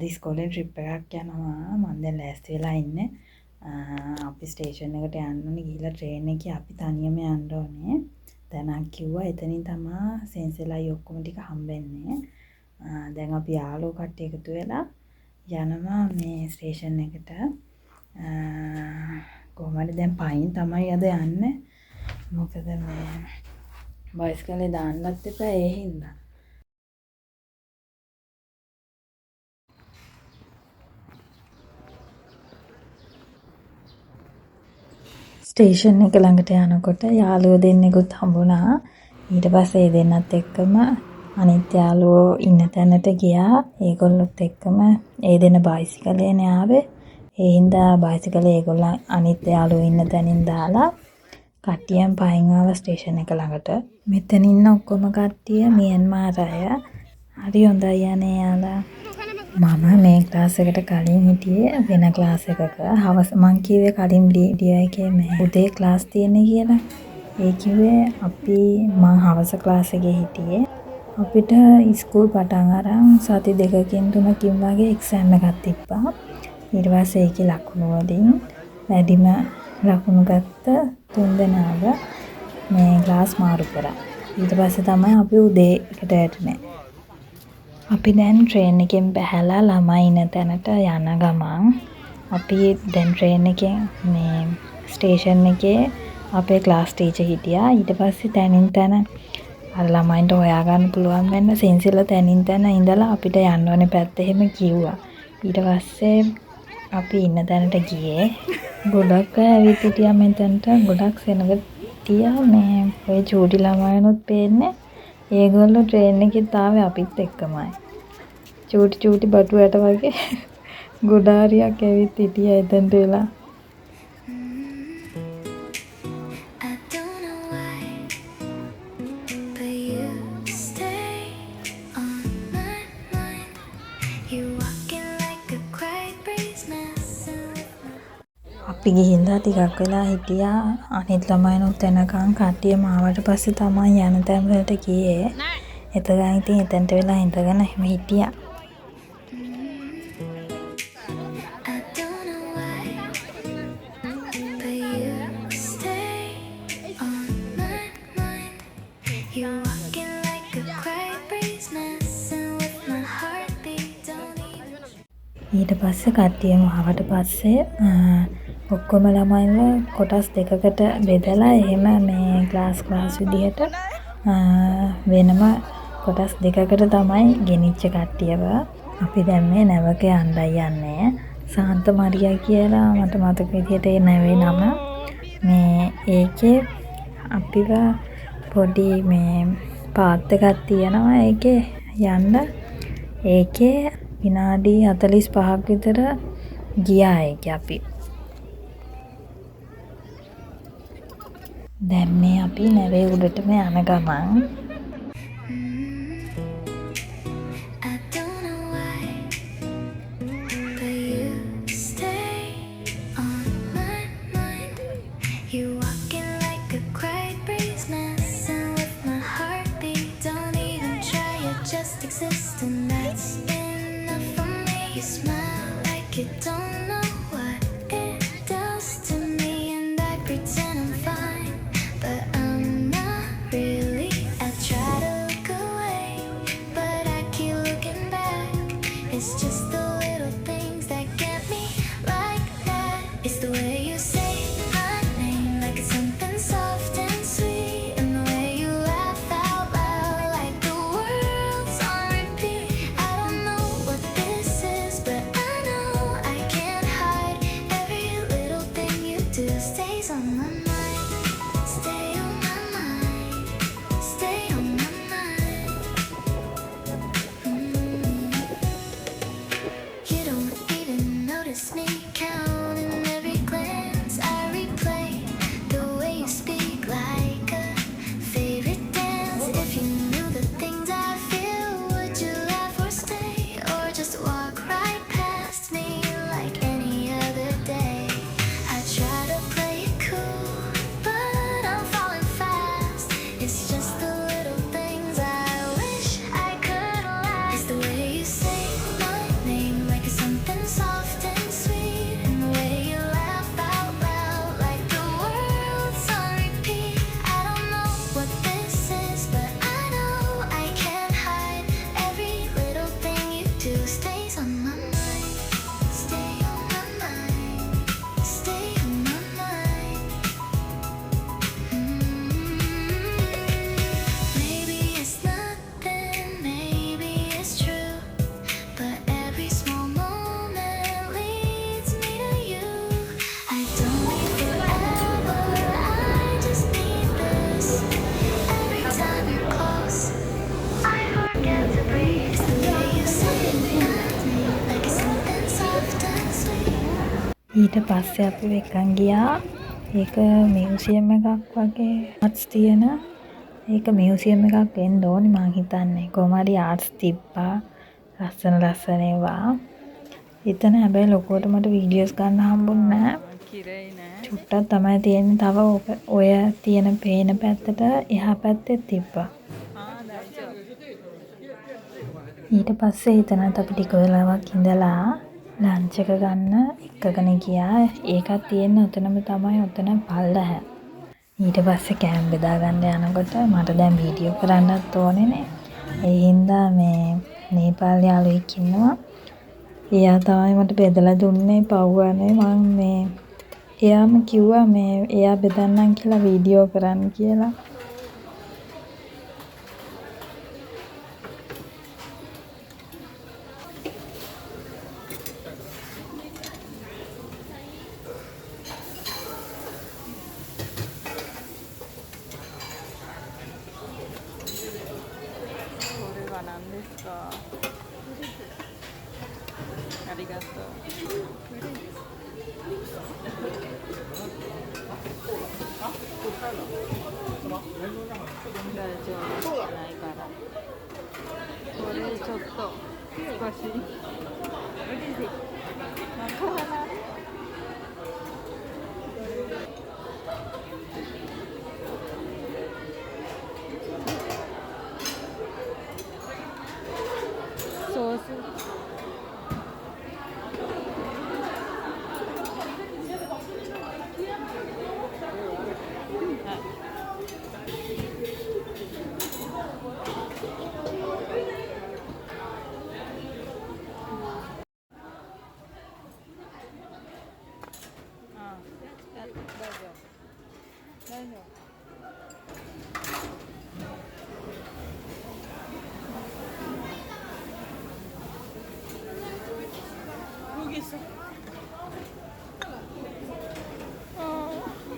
ඉස්කෝලේ ට්‍රිප් එකක් යනවා. මම දැන් ලෑස්ති වෙලා ඉන්නේ. අපි ස්ටේෂන් එකට යන්න ඕනේ. ගිහලා ට්‍රේන් එකේ අපි තනියම යන්න ඕනේ. දැන් කිව්වා එතනින් තමයි සෙන්සෙලයි ඔක්කොම ටික හම්බෙන්නේ. දැන් අපි යාළුවෝ කට්ටිය එකතු වෙලා යනවා මේ ස්ටේෂන් එකට. කොහමද දැන් පයින් තමයි අද යන්නේ. මොකද මේ බයිස්කලේ දාන්නත් එපා ඒ හින්දා. ස්ටේෂන් එක ළඟට යනකොට යාළුවෝ දෙන්නෙකුත් හම්බුණා. ඊට පස්සේ ඒ දෙන්නත් එක්කම අනිත් යාළුවෝ ඉන්න තැනට ගියා. ඒගොල්ලොත් එක්කම ඒ දෙන බයිසිකලේනේ ආවේ. ඒ හින්දා බයිසිකලේ ඒගොල්ලන් අනිත් යාළුවෝ ඉන්න තැනින් දාලා කට්ටියන් පයින් ආවා ස්ටේෂන් එක ළඟට. මෙතන ඉන්න ඔක්කොම කට්ටිය මියන්මාර් අය. හරි හොඳයි අනේ යාලා. මම මේ ක්ලාස් එකට කලින් හිටියේ වෙන ක්ලාස් එකක. හවස මං කිව්වේ කලින් වීඩියෝ එකේ මේ උදේ ක්ලාස් තියෙන්නේ කියලා. ඒ කිව්වේ අපි මං හවස ක්ලාස් එකේ හිටියේ. අපිට ඉස්කෝල් පටන් අරන් සති දෙකකින් තුනකින් වගේ එක්සෑම් එකක් තිබ්බා. ඊට පස්සේ ඒකේ ලකුණු වලින් වැඩිම ලකුණු ගත්ත 3 දෙනාව මේ ක්ලාස් මාරු කරා. ඊට පස්සේ තමයි අපි උදේ එකට වැටුනේ. අපි දැන් ට්‍රේන් එකෙන් බැහැලා ළමයි ඉන්න තැනට යන ගමන් අපි දැන් ට්‍රේන් එකෙන් මේ ස්ටේෂන් එකේ අපේ ක්ලාස් ටීචර් හිටියා. ඊට පස්සේ තැනින් තැන අර ළමයින්ට හොයාගන්න පුළුවන් වෙන්න සෙන්සිල තැනින් තැන ඉඳලා අපිට යන්න ඕනේ පැත්ත එහෙම කිව්වා. ඊට පස්සේ අපි ඉන්න තැනට ගියේ. ගොඩක් අය ඇවිත් හිටියා මෙතනට. ගොඩක් සෙනග තියා මේ ඔය චූටි ළමයිනුත් පේන්නේ. ඒගොල්ලෝ ට්‍රේන් එකෙත් ආවේ අපිත් එක්කමයි. චූටි බටු ඇට වගේ ගොඩාරියක් ඇවිත් හිටියා එතනට වෙලා. අපි ගිහිල්ලා ටිකක් වෙලා හිටියා. අනිත් ළමයිනුත් එනකන් කට්ටියම ආවට පස්සේ තමයි යන තැන් වලට ගියේ. එතකන් ඉතින් එතනට වෙලා ඉඳගෙන එහෙම හිටියා. ඊට පස්සේ කට්ටියම ආවට පස්සේ ඔක්කොම ළමයිව කොටස් දෙකකට බෙදලා එහෙම මේ ක්ලාස් විදිහට වෙනම කොටස් දෙකකට තමයි ගෙනිච්ච කට්ටියව. අපි දැන් මේ නැවක යන්නේ. සාන්ත මරියා කියලා මට මතක විදිහට ඒ නැවේ නම. මේ ඒකේ අපිව පොඩි මේ පාත් එකක් තියෙනවා ඒකේ යන්න. ඒකේ විනාඩි 45ක් විතර ගියා ඒකේ අපි. දැන් මේ අපි නැවේ උඩටම යන ගමන් ඊට පස්සේ අපි වෙකන් ගියා. ඒක මියුසියම් එකක් වගේ ආර්ට්ස් තියෙන. ඒක මියුසියම් එකක් වෙන්න ඕනි මං හිතන්නේ. කොහොම හරි ආර්ට්ස් තිබ්බා. ලස්සන ඒවා. එතන හැබැයි ලොකුවට මට වීඩියෝස් ගන්න හම්බුන්නේ නැහැ. චුට්ටක් තමයි තියෙන්නේ. තව ඔය තියෙන පේන පැත්තට එහා පැත්තේ තිබ්බා. ඊට පස්සේ එතනත් අපි ටික වෙලාවක් ඉඳලා ලන්ච් එක ගන්න එකගෙන ගියා. ඒකත් තියෙන්නේ ඔතනම තමයි. ඔතන පල්ලහ. ඊට පස්සේ කෑම බෙදා ගන්න යනකොට මට දැන් වීඩියෝ කරන්නත් ඕනේනේ. ඒ හින්දා මේ නේපාල් යාළුවෙක් ඉන්නවා. එයා තමයි මට බෙදලා දුන්නේ පව්වනේ. මම මේ එයාම කිව්වා මේ එයා බෙදන්නම් කියලා වීඩියෝ කරන්න කියලා.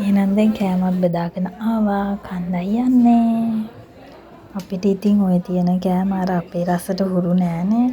එහෙනම් දැන් කෑමත් බෙදාගෙන ආවා. කන්නයි යන්නේ. අපිට ඉතින් ඔය තියෙන කෑම අර අපේ රසට හුරු නෑනේ.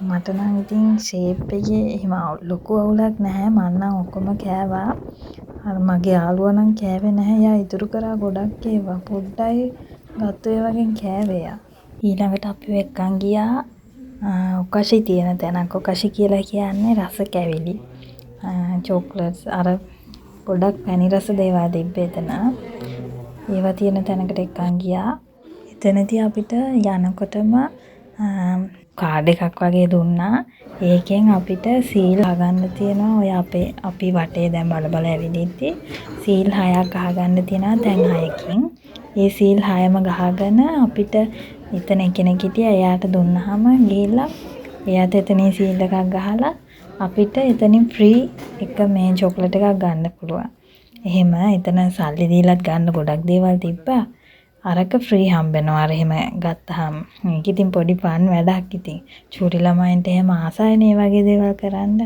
මට නම් ඉතින් ෂේප් එකේ එහෙම ලොකු අවුලක් නැහැ. මම නම් ඔක්කොම කෑවා. අර මගේ යාළුවා නම් කෑවේ නැහැ. එයා ඉතුරු කරා ගොඩක් ඒවා. පොඩ්ඩයි ගත්ත ඒ වගේ කෑවේ එයා. ඊළඟට අපි වෙක්කන් ගියා. ඔකාෂි තියෙන තැනක්. ඔකාෂි කියලා කියන්නේ රස කැවිලි. චොක්ලට්ස් අර ගොඩක් පැණි රස දේවල් තිබ්බේ එතන. ඒවා තියෙන තැනකට එක්කන් ගියා. එතනදී අපිට යනකොටම කාඩ් එකක් වගේ දුන්නා. ඒකෙන් අපිට සීල් අහගන්න තියෙනවා. ඔය අපි වටේ දැන් බල ඇවිදිද්දි සීල් 6ක් අහගන්න තියෙනවා තැන් 6කින්. ඒ සීල් 6ම ගහගෙන අපිට එතන කෙනෙක් හිටියා. එයාට දුන්නාම ගිහිල්ලා එයාට එතනින් සීල් එකක් ගහලා අපිට එතනින් ෆ්‍රී එක මේ චොක්ලට් එකක් ගන්න පුළුවන්. එහෙම එතන සල්ලි දීලත් ගන්න ගොඩක් දේවල් තිබ්බා. අරක ෆ්‍රී හම්බෙනවා. අර එහෙම ගත්තාම මේක ඉතින් පොඩි ෆන් වැඩක් ඉතින්. චූටි ළමයින්ට එහෙම ආසයිනේ මේ වගේ දේවල් කරන්න.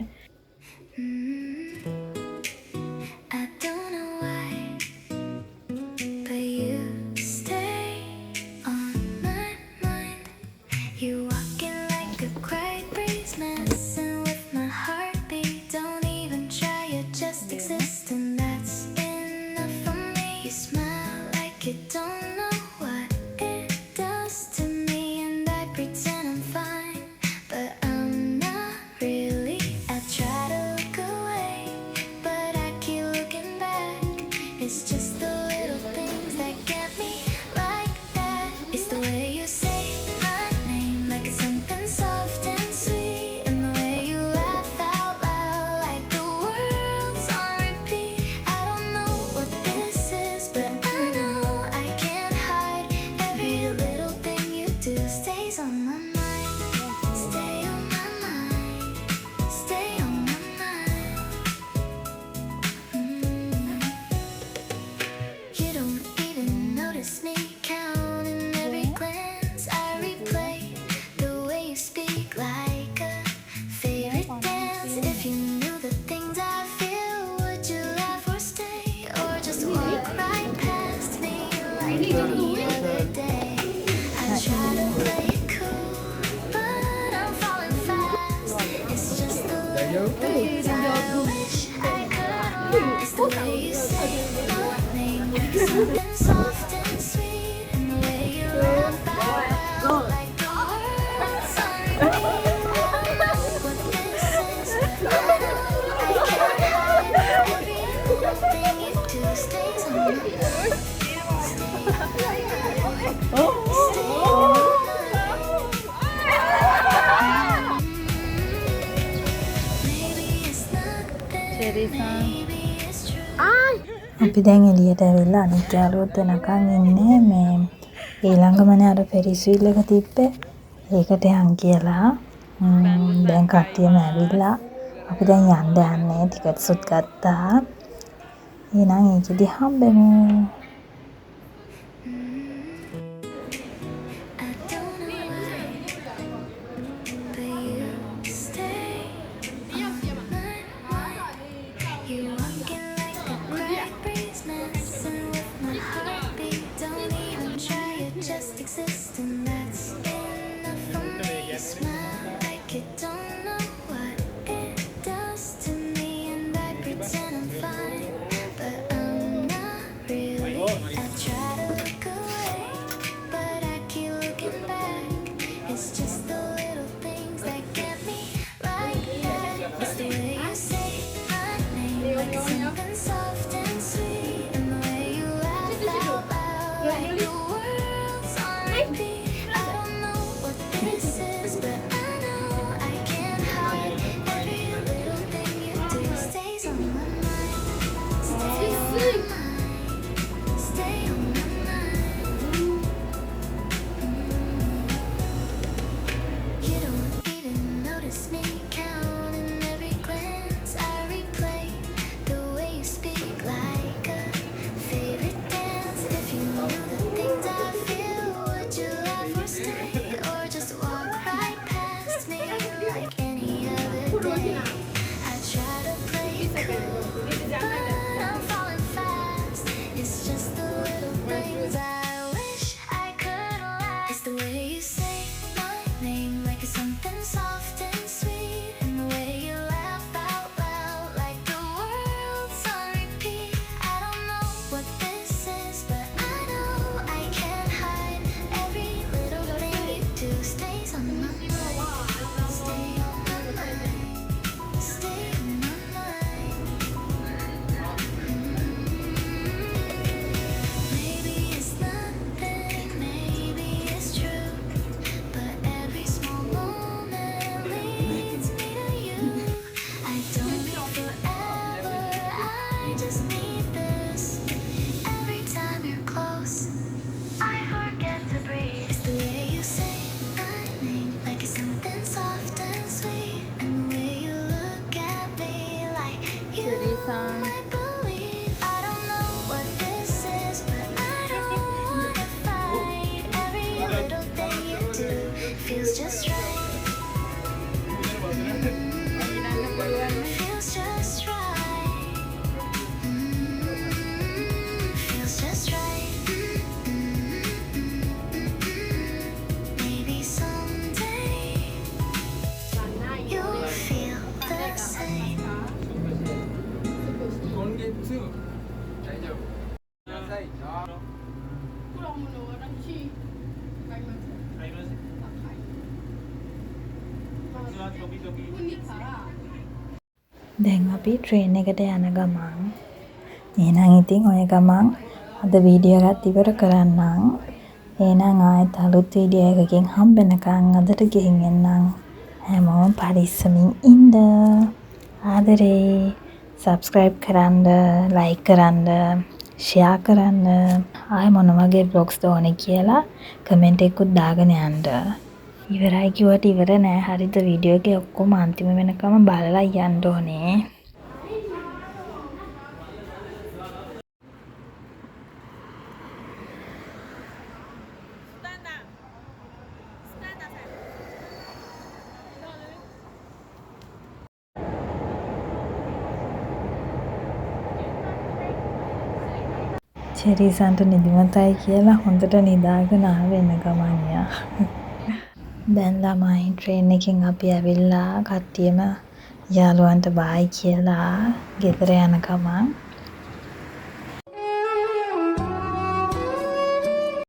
Soft and sweet, and the way you laugh out loud like the world's on repeat. I don't know what this is, but I know I can't hide. Every little thing you do stays on my mind. Stay on my mind. Stay on my mind. Maybe it's nothing. Maybe it's true. අපි දැන් එළියට ඇවිල්ලා අනිත් යාළුවොත් එනකන් ඉන්නේ මේ ඊළඟමනේ අර ferric wheel එක තිබ්බේ ඒකට යන් කියලා දැන් කට්ටියම ඇවිල්ලා අපි දැන් යන්නේ ටිකට්ස්ුත් ගත්තා එහෙනම් ඒකෙදි හම්බෙමු I don't know why, but you stay on my mind. You walking like a quiet breeze, messing with my heartbeat. Don't even try, you just exist, and that's enough for me. You smile like you don't know what it does to me, and I pretend I'm fine, but I'm not really. I try to look away, but I keep looking back. It's just the little things that get me like that. It's the way you say my name, like it's something soft and sweet, and the way you laugh out loud, like the world's on repeat. I don't know what this is, but I know I can't hide. Every little thing you do stays on my mind. Stay on my mind. Stay on my mind. You don't even notice me counting every glance I replay. The way you speak like a favorite dance. If you knew the things I feel, would you laugh or stay, or just walk right past me like any other day? I try to play it cool, but I'm falling fast. It's just the little things I wish I could last. It's the way you say my name, like it's something soft and sweet, and the way you laugh out loud, like the world's on repeat. I don't know what this is, but I know I can't hide. Every little thing you do stays on my mind. Stay on my mind. Stay on my mind. Maybe it's nothing, maybe it's true, but every small moment leads me to you. I don't need forever, I just need this. Every time you're close, I forget to breathe. It's the way you say my name, like it's something soft and sweet, and the way you look at me like you might believe. I don't know what this is, but I don't wanna fight. Every little thing you do feels just right. Feels just right. Feels just right. Maybe someday you'll feel the same. 今月大丈夫くださいよ දැන් අපි train එකට යන ගමන් එහෙනම් ඉතින් ඔය ගමන් අද වීඩියෝ එකත් ඉවර කරන්නම් එහෙනම් ආයෙත් අලුත් වීඩියෝ එකකින් හම්බෙනකන් අදට ගෙහින් එන්නම් හැමෝම පරිස්සමින් ඉන්න ආදරේ subscribe කරන්න like කරන්න share කරන්න ආයෙ මොන වගේ vlogs දෝනේ කියලා කමෙන්ට් එකකුත් දාගෙන යන්න ඉවරයි කිව්වට ඉවර නෑ හරිද වීඩියෝ එකේ ඔක්කොම අන්තිම වෙනකම බලලා යන්න ඕනේ චෙරිසන්ට නිදිමතයි කියලා හොඳට නිදාගෙන ආවෙන ගමන්යා. දැන් ළමයි ට්‍රේන් එකෙන් අපි ඇවිල්ලා කට්ටියම යාළුවන්ට බායි කියලා ගෙදර යන ගමන්